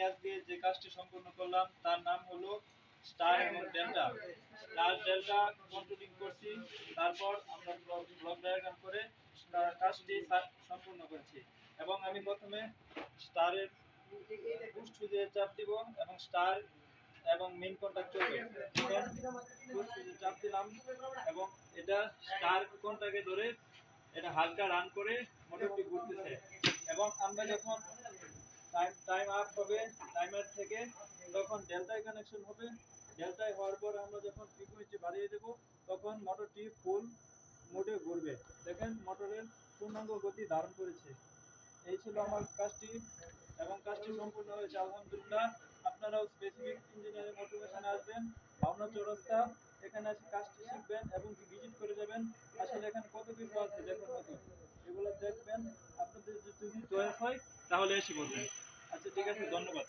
আজকে যে কাজটি সম্পূর্ণ করলাম তার নাম হলো স্টার এবং ডেল্টা। স্টার ডেল্টা কন্ট্রোলিং করছি, তারপর আমরা ব্লক ডায়াগ্রাম করে কাজটি সম্পূর্ণ করেছি। এবং আমি প্রথমে স্টারের পুশ সুইচে চাপ দিব এবং স্টার এবং মেইন কন্টাক্ট চলবে। পুশ সুইচে চাপ দিলাম এবং এটা স্টার কোনটাকে ধরে এটা হালকা রান করে মোটরটি ঘুরতেছে। এবং আমরা যখন টাইম আপ হবে টাইমার থেকে, তখন ডেল্টায় কানেকশন হবে। ডেল্টায় হওয়ার পর আমরা যখন ফ্রিকোয়েন্সি বাড়িয়ে দেব, তখন মোটরটি ফুল মোডে ঘুরবে। দেখেন মোটরের পূর্ণাঙ্গ গতি ধারণ করেছে। এই ছিল আমার কাজটি এবং কাজটি সম্পূর্ণ হয়েছে আলহামদুলিল্লাহ। আপনারাও স্পেসিফিক ইঞ্জিনিয়ারিং মোটিভেশনে আসবেন, ভাবনা চৌরাস্তা, এখানে এসে কাজটি শিখবেন এবং ভিজিট করে যাবেন। আসলে এখানে কত কিছু আছে দেখার মতো, এগুলো দেখবেন। আপনাদের যদি চয়েস হয় তাহলে এসে বলবেন। আচ্ছা, ঠিক আছে, ধন্যবাদ।